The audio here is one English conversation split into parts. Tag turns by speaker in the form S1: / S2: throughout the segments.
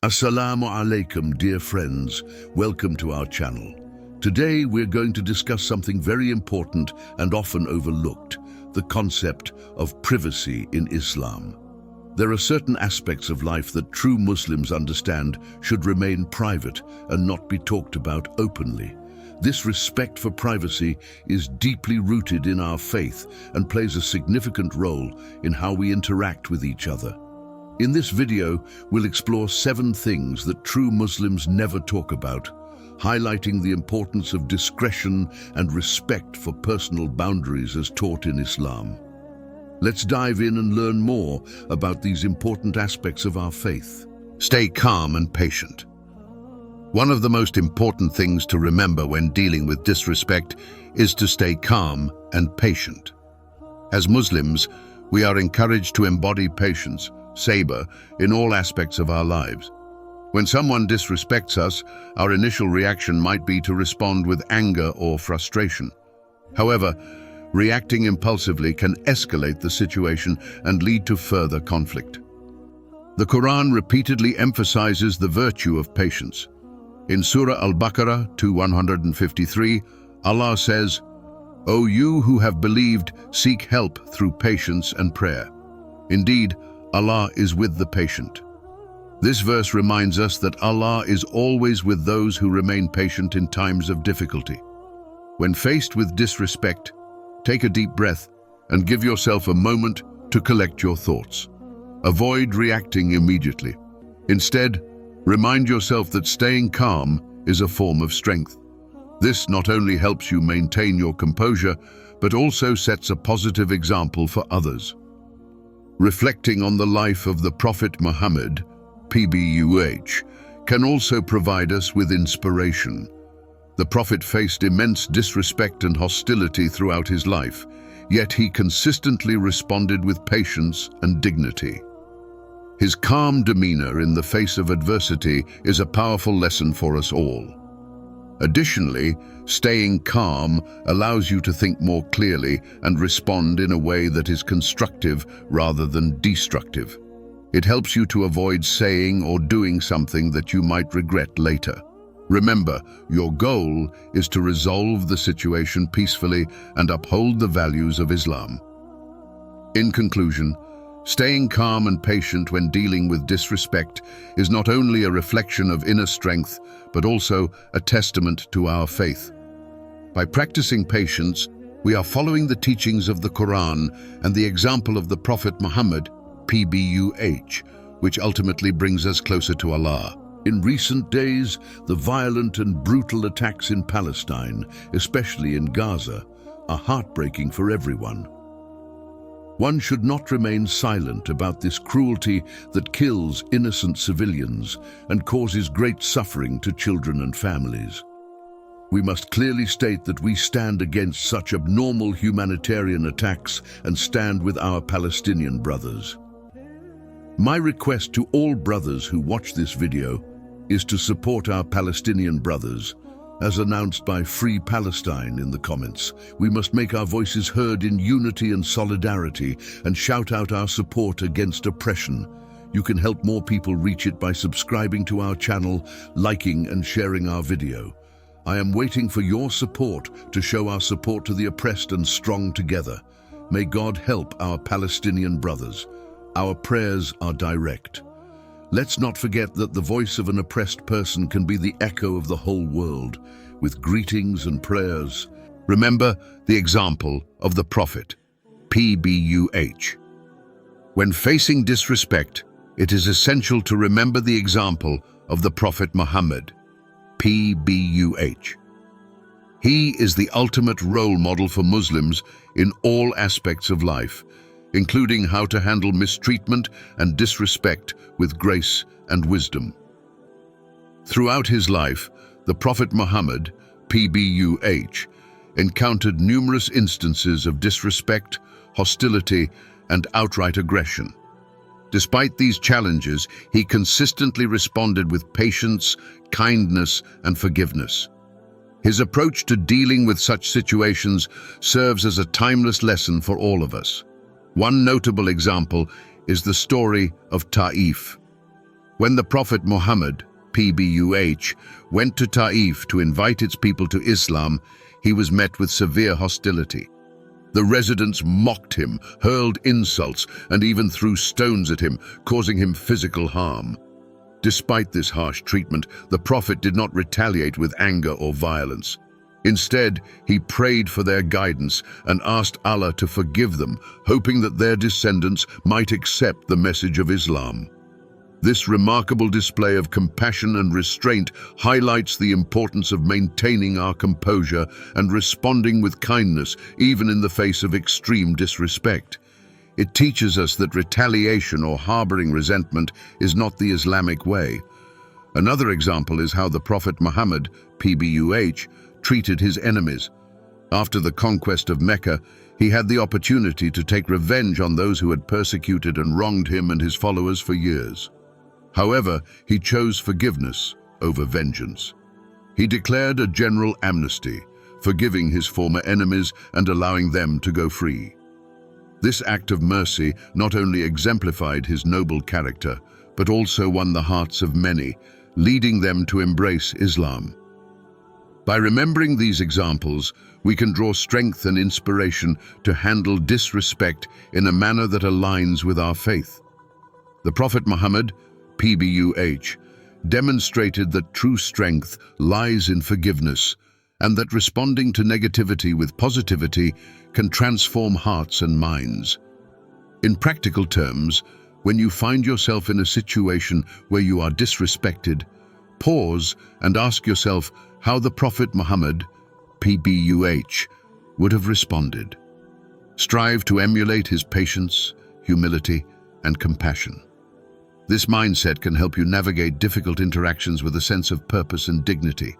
S1: Assalamu alaikum, dear friends. Welcome to our channel. Today we're going to discuss something very important and often overlooked, the concept of privacy in Islam. There are certain aspects of life that true Muslims understand should remain private and not be talked about openly. This respect for privacy is deeply rooted in our faith and plays a significant role in how we interact with each other. In this video, we'll explore 7 things that true Muslims never talk about, highlighting the importance of discretion and respect for personal boundaries as taught in Islam. Let's dive in and learn more about these important aspects of our faith. Stay calm and patient. One of the most important things to remember when dealing with disrespect is to stay calm and patient. As Muslims, we are encouraged to embody patience, sabr, in all aspects of our lives. When someone disrespects us, our initial reaction might be to respond with anger or frustration. However, reacting impulsively can escalate the situation and lead to further conflict. The Quran repeatedly emphasizes the virtue of patience. In Surah Al-Baqarah 2:153, Allah says, "O you who have believed, seek help through patience and prayer. Indeed, Allah is with the patient." This verse reminds us that Allah is always with those who remain patient in times of difficulty. When faced with disrespect, take a deep breath and give yourself a moment to collect your thoughts. Avoid reacting immediately. Instead, remind yourself that staying calm is a form of strength. This not only helps you maintain your composure, but also sets a positive example for others. Reflecting on the life of the Prophet Muhammad, PBUH, can also provide us with inspiration. The Prophet faced immense disrespect and hostility throughout his life, yet he consistently responded with patience and dignity. His calm demeanor in the face of adversity is a powerful lesson for us all. Additionally, staying calm allows you to think more clearly and respond in a way that is constructive rather than destructive. It helps you to avoid saying or doing something that you might regret later. Remember, your goal is to resolve the situation peacefully and uphold the values of Islam. In conclusion, staying calm and patient when dealing with disrespect is not only a reflection of inner strength, but also a testament to our faith. By practicing patience, we are following the teachings of the Quran and the example of the Prophet Muhammad, PBUH, which ultimately brings us closer to Allah. In recent days, the violent and brutal attacks in Palestine, especially in Gaza, are heartbreaking for everyone. One should not remain silent about this cruelty that kills innocent civilians and causes great suffering to children and families. We must clearly state that we stand against such abnormal humanitarian attacks and stand with our Palestinian brothers. My request to all brothers who watch this video is to support our Palestinian brothers. As announced by Free Palestine in the comments, we must make our voices heard in unity and solidarity and shout out our support against oppression. You can help more people reach it by subscribing to our channel, liking and sharing our video. I am waiting for your support to show our support to the oppressed and strong together. May God help our Palestinian brothers. Our prayers are direct. Let's not forget that the voice of an oppressed person can be the echo of the whole world, with greetings and prayers. Remember the example of the Prophet, PBUH. When facing disrespect, it is essential to remember the example of the Prophet Muhammad, PBUH. He is the ultimate role model for Muslims in all aspects of life, including how to handle mistreatment and disrespect with grace and wisdom. Throughout his life, the Prophet Muhammad, PBUH, encountered numerous instances of disrespect, hostility, and outright aggression. Despite these challenges, he consistently responded with patience, kindness, and forgiveness. His approach to dealing with such situations serves as a timeless lesson for all of us. One notable example is the story of Taif. When the Prophet Muhammad, PBUH, went to Taif to invite its people to Islam, he was met with severe hostility. The residents mocked him, hurled insults, and even threw stones at him, causing him physical harm. Despite this harsh treatment, the Prophet did not retaliate with anger or violence. Instead, he prayed for their guidance and asked Allah to forgive them, hoping that their descendants might accept the message of Islam. This remarkable display of compassion and restraint highlights the importance of maintaining our composure and responding with kindness, even in the face of extreme disrespect. It teaches us that retaliation or harboring resentment is not the Islamic way. Another example is how the Prophet Muhammad, PBUH, treated his enemies. After the conquest of Mecca, he had the opportunity to take revenge on those who had persecuted and wronged him and his followers for years. However, he chose forgiveness over vengeance. He declared a general amnesty, forgiving his former enemies and allowing them to go free. This act of mercy not only exemplified his noble character, but also won the hearts of many, leading them to embrace Islam. By remembering these examples, we can draw strength and inspiration to handle disrespect in a manner that aligns with our faith. The Prophet Muhammad, PBUH, demonstrated that true strength lies in forgiveness and that responding to negativity with positivity can transform hearts and minds. In practical terms, when you find yourself in a situation where you are disrespected, pause and ask yourself how the Prophet Muhammad, PBUH, would have responded. Strive to emulate his patience, humility, and compassion. This mindset can help you navigate difficult interactions with a sense of purpose and dignity.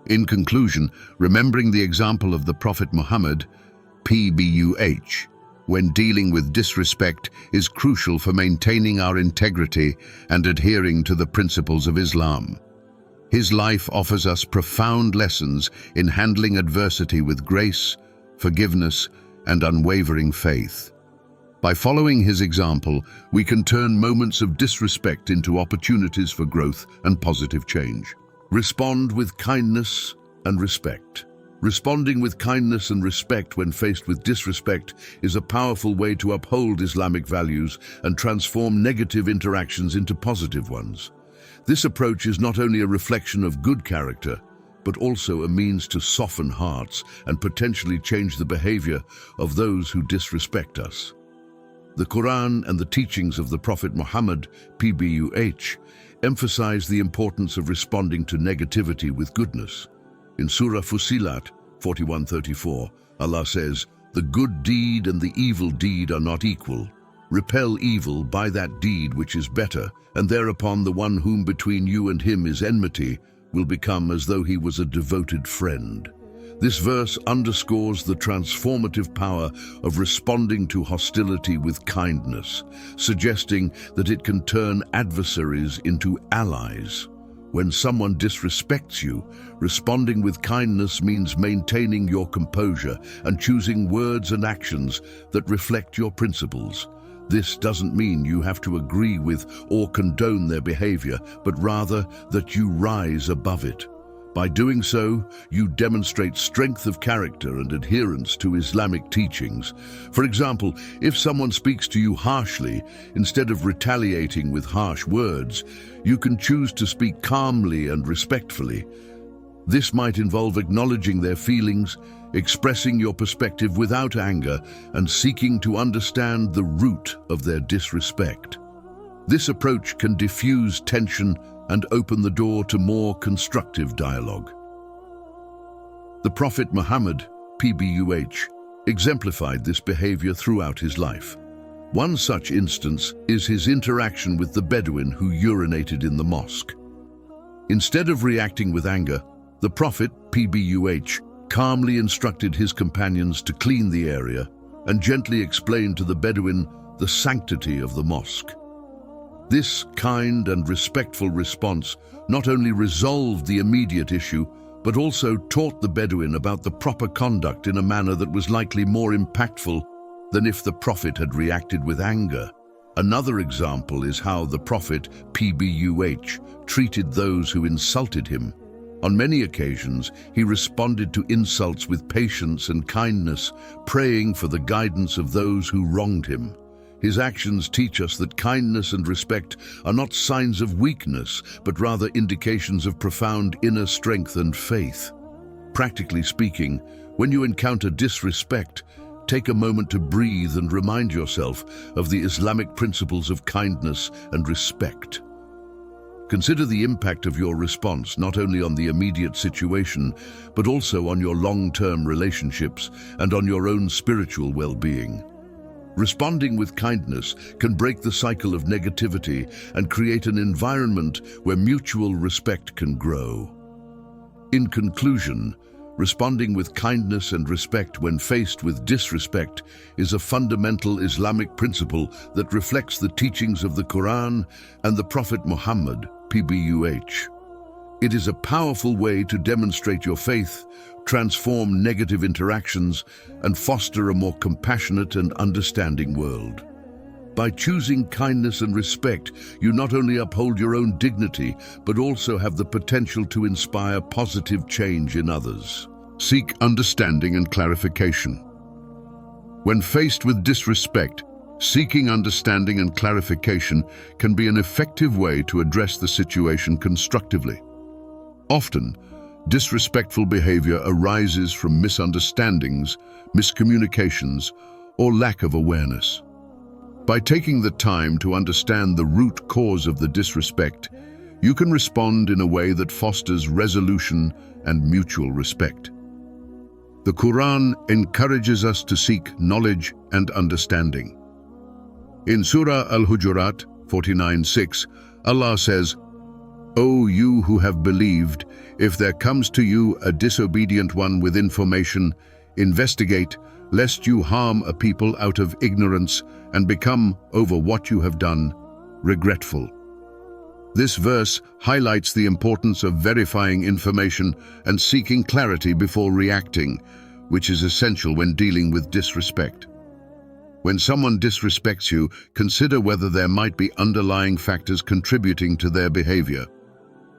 S1: In conclusion, remembering the example of the Prophet Muhammad, PBUH, when dealing with disrespect is crucial for maintaining our integrity and adhering to the principles of Islam. His life offers us profound lessons in handling adversity with grace, forgiveness, and unwavering faith. By following his example, we can turn moments of disrespect into opportunities for growth and positive change. Respond with kindness and respect. Responding with kindness and respect when faced with disrespect is a powerful way to uphold Islamic values and transform negative interactions into positive ones. This approach is not only a reflection of good character, but also a means to soften hearts and potentially change the behavior of those who disrespect us. The Quran and the teachings of the Prophet Muhammad, PBUH, emphasize the importance of responding to negativity with goodness. In Surah Fussilat 41:34, Allah says, "The good deed and the evil deed are not equal. Repel evil by that deed which is better, and thereupon the one whom between you and him is enmity will become as though he was a devoted friend." This verse underscores the transformative power of responding to hostility with kindness, suggesting that it can turn adversaries into allies. When someone disrespects you, responding with kindness means maintaining your composure and choosing words and actions that reflect your principles. This doesn't mean you have to agree with or condone their behavior, but rather that you rise above it. By doing so, you demonstrate strength of character and adherence to Islamic teachings. For example, if someone speaks to you harshly, instead of retaliating with harsh words, you can choose to speak calmly and respectfully. This might involve acknowledging their feelings, expressing your perspective without anger, and seeking to understand the root of their disrespect. This approach can diffuse tension and open the door to more constructive dialogue. The Prophet Muhammad, PBUH, exemplified this behavior throughout his life. One such instance is his interaction with the Bedouin who urinated in the mosque. Instead of reacting with anger, the Prophet, PBUH, calmly instructed his companions to clean the area and gently explained to the Bedouin the sanctity of the mosque. This kind and respectful response not only resolved the immediate issue, but also taught the Bedouin about the proper conduct in a manner that was likely more impactful than if the Prophet had reacted with anger. Another example is how the Prophet, PBUH, treated those who insulted him. On many occasions, he responded to insults with patience and kindness, praying for the guidance of those who wronged him. His actions teach us that kindness and respect are not signs of weakness, but rather indications of profound inner strength and faith. Practically speaking, when you encounter disrespect, take a moment to breathe and remind yourself of the Islamic principles of kindness and respect. Consider the impact of your response not only on the immediate situation, but also on your long-term relationships and on your own spiritual well-being. Responding with kindness can break the cycle of negativity and create an environment where mutual respect can grow. In conclusion, responding with kindness and respect when faced with disrespect is a fundamental Islamic principle that reflects the teachings of the Quran and the Prophet Muhammad, PBUH. It is a powerful way to demonstrate your faith, transform negative interactions, and foster a more compassionate and understanding world. By choosing kindness and respect, you not only uphold your own dignity, but also have the potential to inspire positive change in others. Seek understanding and clarification. When faced with disrespect, seeking understanding and clarification can be an effective way to address the situation constructively. Often, disrespectful behavior arises from misunderstandings, miscommunications, or lack of awareness. By taking the time to understand the root cause of the disrespect, you can respond in a way that fosters resolution and mutual respect. The Quran encourages us to seek knowledge and understanding. In Surah Al-Hujurat 49:6, Allah says, "O you who have believed, if there comes to you a disobedient one with information, investigate, lest you harm a people out of ignorance and become, over what you have done, regretful." This verse highlights the importance of verifying information and seeking clarity before reacting, which is essential when dealing with disrespect. When someone disrespects you, consider whether there might be underlying factors contributing to their behavior.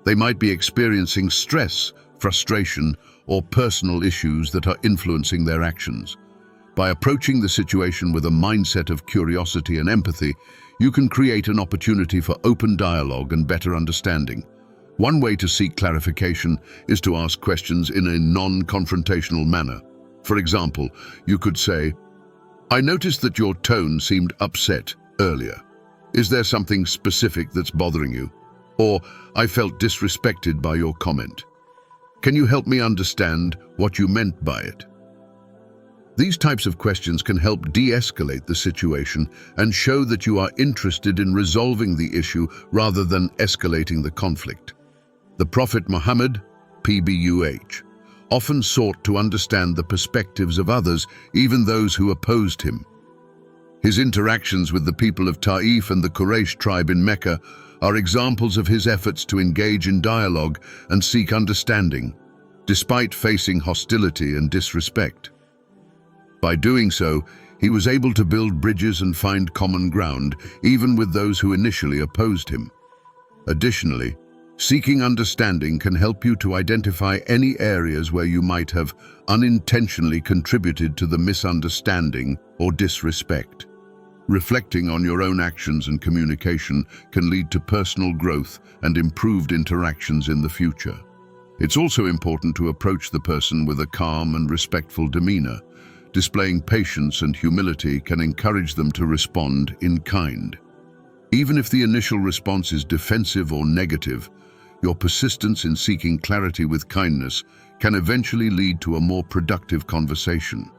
S1: They might be experiencing stress, frustration, or personal issues that are influencing their actions. By approaching the situation with a mindset of curiosity and empathy, you can create an opportunity for open dialogue and better understanding. One way to seek clarification is to ask questions in a non-confrontational manner. For example, you could say, "I noticed that your tone seemed upset earlier. Is there something specific that's bothering you?" Or, "I felt disrespected by your comment. Can you help me understand what you meant by it?" These types of questions can help de-escalate the situation and show that you are interested in resolving the issue rather than escalating the conflict. The Prophet Muhammad, PBUH, often sought to understand the perspectives of others, even those who opposed him. His interactions with the people of Ta'if and the Quraysh tribe in Mecca are examples of his efforts to engage in dialogue and seek understanding, despite facing hostility and disrespect. By doing so, he was able to build bridges and find common ground, even with those who initially opposed him. Additionally, seeking understanding can help you to identify any areas where you might have unintentionally contributed to the misunderstanding or disrespect. Reflecting on your own actions and communication can lead to personal growth and improved interactions in the future. It's also important to approach the person with a calm and respectful demeanor. Displaying patience and humility can encourage them to respond in kind. Even if the initial response is defensive or negative, your persistence in seeking clarity with kindness can eventually lead to a more productive conversation.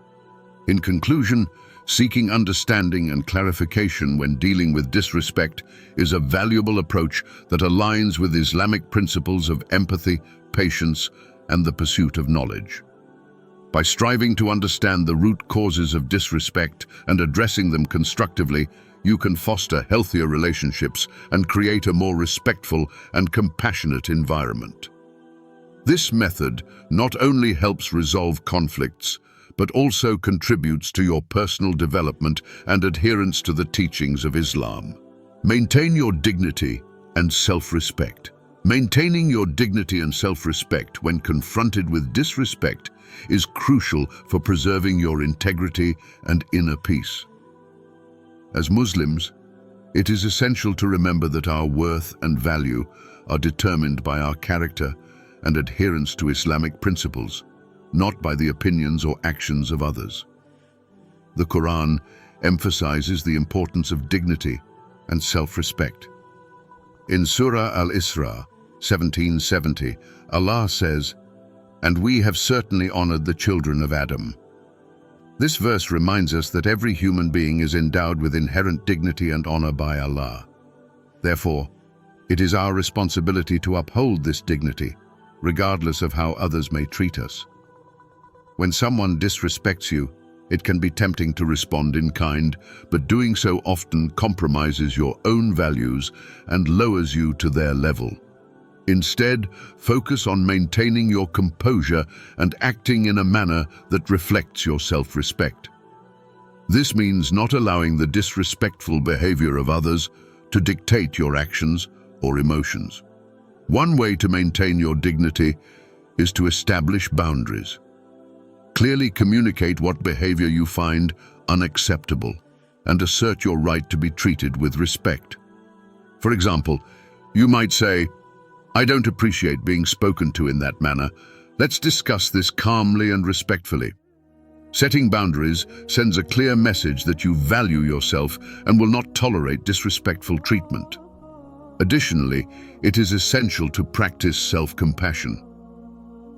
S1: In conclusion, seeking understanding and clarification when dealing with disrespect is a valuable approach that aligns with Islamic principles of empathy, patience, and the pursuit of knowledge. By striving to understand the root causes of disrespect and addressing them constructively, you can foster healthier relationships and create a more respectful and compassionate environment. This method not only helps resolve conflicts, but also contributes to your personal development and adherence to the teachings of Islam. Maintain your dignity and self-respect. Maintaining your dignity and self-respect when confronted with disrespect is crucial for preserving your integrity and inner peace. As Muslims, it is essential to remember that our worth and value are determined by our character and adherence to Islamic principles, not by the opinions or actions of others. The Quran emphasizes the importance of dignity and self-respect. In Surah Al-Isra 1770, Allah says, "And we have certainly honored the children of Adam." This verse reminds us that every human being is endowed with inherent dignity and honor by Allah. Therefore, it is our responsibility to uphold this dignity, regardless of how others may treat us. When someone disrespects you, it can be tempting to respond in kind, but doing so often compromises your own values and lowers you to their level. Instead, focus on maintaining your composure and acting in a manner that reflects your self-respect. This means not allowing the disrespectful behavior of others to dictate your actions or emotions. One way to maintain your dignity is to establish boundaries. Clearly communicate what behavior you find unacceptable and assert your right to be treated with respect. For example, you might say, "I don't appreciate being spoken to in that manner. Let's discuss this calmly and respectfully." Setting boundaries sends a clear message that you value yourself and will not tolerate disrespectful treatment. Additionally, it is essential to practice self-compassion.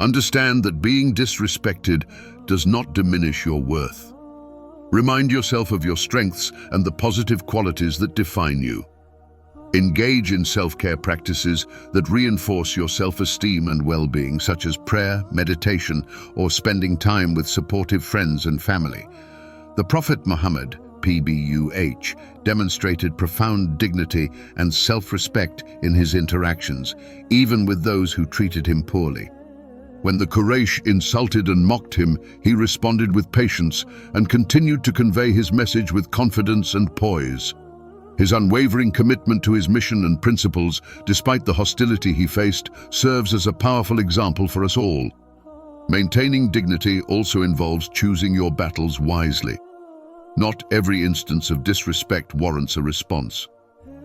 S1: Understand that being disrespected does not diminish your worth. Remind yourself of your strengths and the positive qualities that define you. Engage in self-care practices that reinforce your self-esteem and well-being, such as prayer, meditation, or spending time with supportive friends and family. The Prophet Muhammad, PBUH, demonstrated profound dignity and self-respect in his interactions, even with those who treated him poorly. When the Quraysh insulted and mocked him, he responded with patience and continued to convey his message with confidence and poise. His unwavering commitment to his mission and principles, despite the hostility he faced, serves as a powerful example for us all. Maintaining dignity also involves choosing your battles wisely. Not every instance of disrespect warrants a response.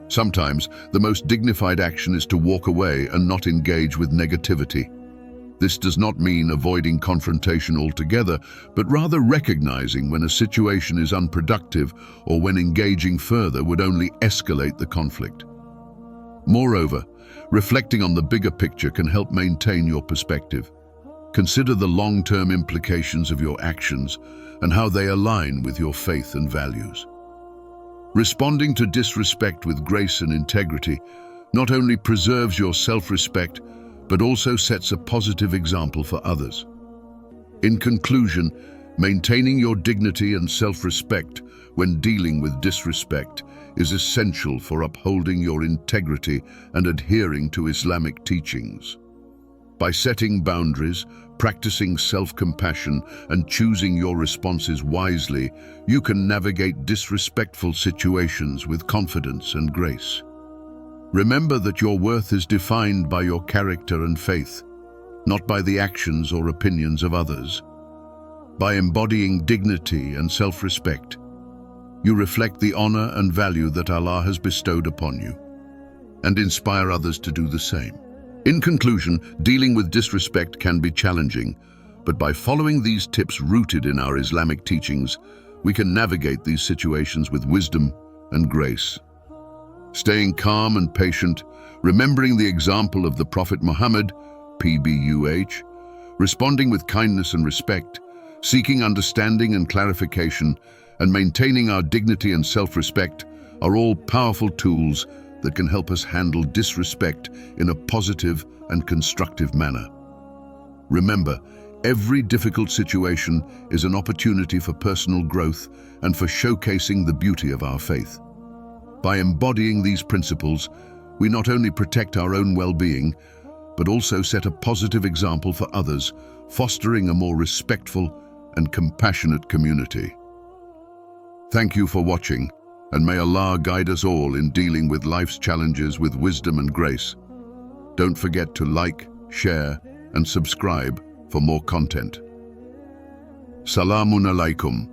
S1: Sometimes, the most dignified action is to walk away and not engage with negativity. This does not mean avoiding confrontation altogether, but rather recognizing when a situation is unproductive or when engaging further would only escalate the conflict. Moreover, reflecting on the bigger picture can help maintain your perspective. Consider the long-term implications of your actions and how they align with your faith and values. Responding to disrespect with grace and integrity not only preserves your self-respect, but also sets a positive example for others. In conclusion, maintaining your dignity and self-respect when dealing with disrespect is essential for upholding your integrity and adhering to Islamic teachings. By setting boundaries, practicing self-compassion, and choosing your responses wisely, you can navigate disrespectful situations with confidence and grace. Remember that your worth is defined by your character and faith, not by the actions or opinions of others. By embodying dignity and self-respect, you reflect the honor and value that Allah has bestowed upon you, and inspire others to do the same. In conclusion, dealing with disrespect can be challenging, but by following these tips rooted in our Islamic teachings, we can navigate these situations with wisdom and grace. Staying calm and patient, remembering the example of the Prophet Muhammad, PBUH, responding with kindness and respect, seeking understanding and clarification, and maintaining our dignity and self-respect are all powerful tools that can help us handle disrespect in a positive and constructive manner. Remember, every difficult situation is an opportunity for personal growth and for showcasing the beauty of our faith. By embodying these principles, we not only protect our own well-being, but also set a positive example for others, fostering a more respectful and compassionate community. Thank you for watching, and may Allah guide us all in dealing with life's challenges with wisdom and grace. Don't forget to like, share, and subscribe for more content. Salamun alaikum.